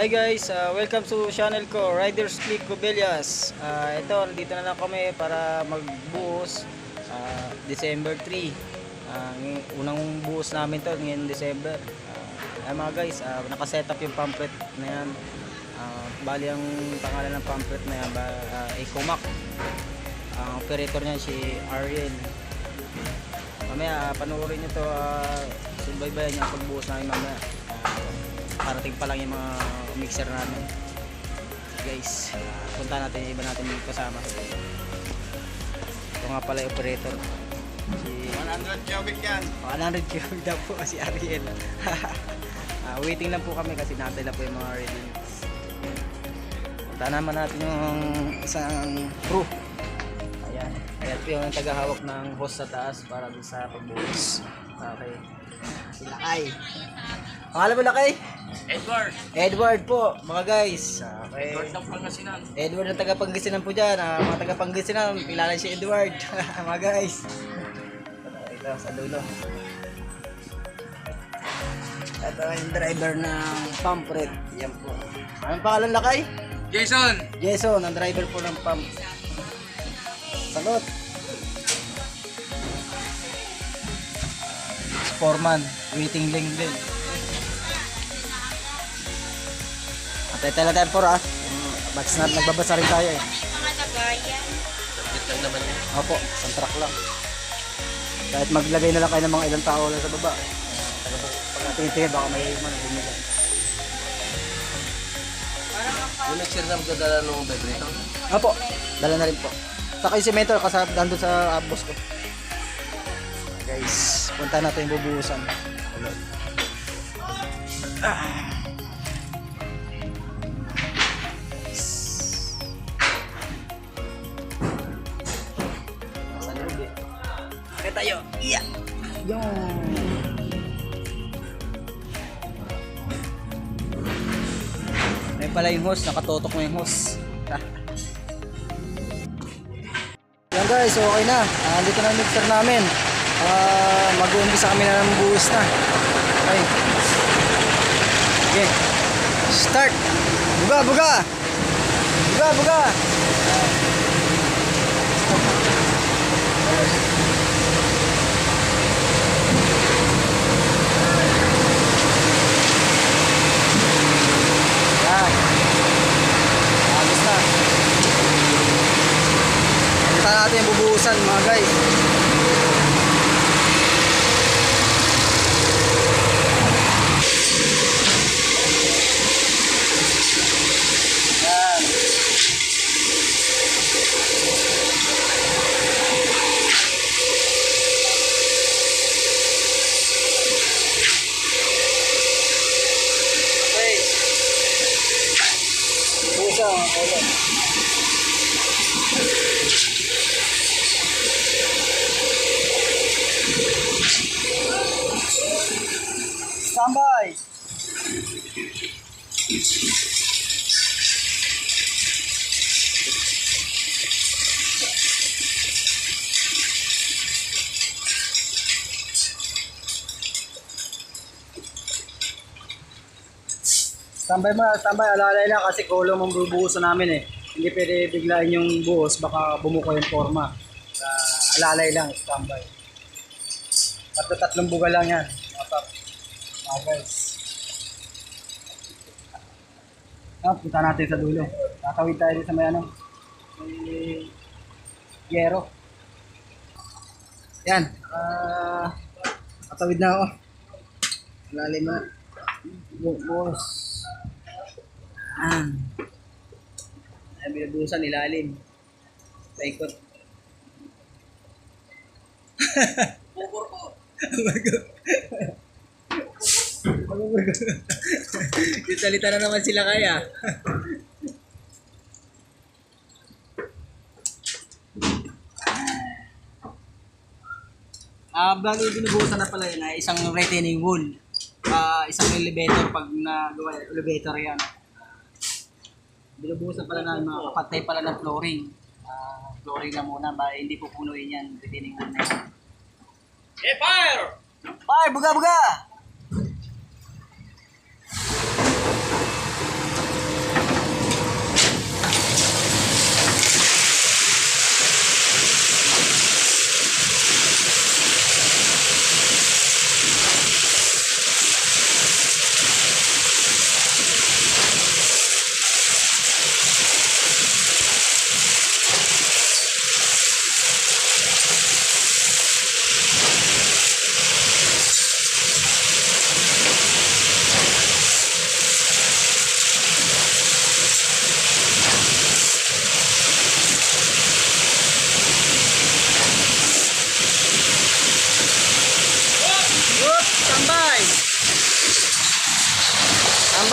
Hi guys, welcome to channel ko, Riders Click Gobelias. Ito, nandito na lang kami para magbuhos December 3. Unang buhos namin to ngayon December. Mga guys, nakaset up yung pamphlet na yan. Bali ang pangalan ng pamphlet na yan, Ecomac. Ang operator niya si Ariel. Mamaya panoorin nyo to, subaybayan niya ang pagbuhos namin mamaya. Parating pa lang yung mga mixer namin guys. Punta natin yung iba natin yung kasama. Ito nga pala yung operator si 100 cubic yan. 100 cubic daw po si Ariel. Waiting lang po kami kasi natin lang po yung mga readings. Punta naman natin yung isang crew. Ayan, ayan po yung tagahawak ng hose sa taas para dun sa pagbuhos. Okay, si Lakay. Pangalan mo Lakay? Edward po mga guys. Okay. Edward ng Pangasinan. Edward ng taga-Pangasinan po dyan. Mga taga-Pangasinan, kilala si Edward. Mga guys. Ito sa dulo. Ito yung driver ng pamphlet. Yan po. Anong pangalan Lakay? Jason! Jason, ang driver po ng pump. Salot. Foreman, waiting link din. Tetela tempor batch na nagbabasa rin tayo eh. Mga lagayan. Subject lang naman yan. Opo, isang truck lang. Kahit maglagay na lang kayo ng mga ilang tao lang sa baba. Pag natin baka may bumili. Yung mixer na magdadala ng vibrator. Opo, dala na rin po. Saka yung cemento kasama doon sa boss ko. Guys, punta natin yung bubuhusan. Tayo. Iya. Yung. May pala yung hose, nakatotok mo yung hose. Yan guys, okay na. Andito na yung mixer namin. Mag-uumpisa kami na ng buhos na. Okay. Okay. Start. Buga, buga. Buga, buga. Natin yung bubuhusan mga guys. Yan. Okay. Buhusan ang kolon. Standby. Standby mo, standby. Alalay lang kasi kolong ang bubuhusan namin eh. Hindi pwede biglain yung buhos, baka bumuko yung forma. Alalay lang, standby. Tatlong buga lang yan. Guys. Punta natin sa dulo. Tatawid tayo sa may ano. May yero. Yan. Tatawid na ako. Lalim na. Boss. Ay, binubusan ilalim. Paikot. Bukor ko! Salita na naman sila kaya. Bali binubuhusan na pala yun ay isang retaining wall. Isang elevator pag nagawa elevator yan. Binubuhusan pala na mga kapatay pala ng flooring. Flooring na muna ba hindi pupunuin yan retaining wall na yan. Fire! Fire! Buga! Buga!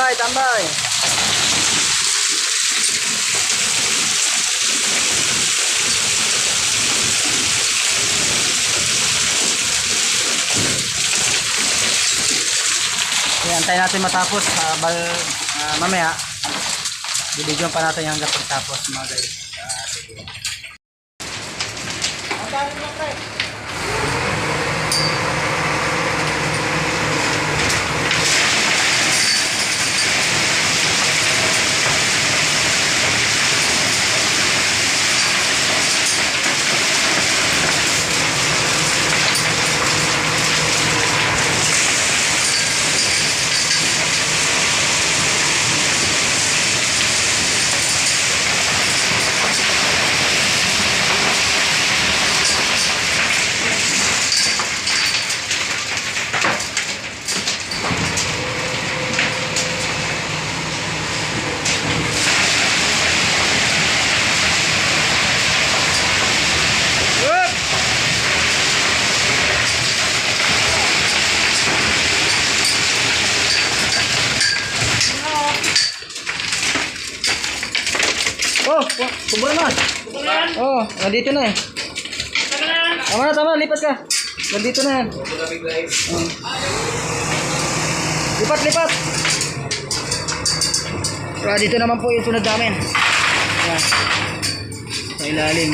Tambay, tambay. Okay, antayin natin matapos. Mamaya, bibidyoan pa natin hanggang pagtapos mga guys. Sige. Antayin mo pre. Oh, sobra na. Oh, nandito na eh. Tama na, lipat ka. Nandito na yan. Lipat. Dito naman po yung sunod namin. Yan. Sa ilalim.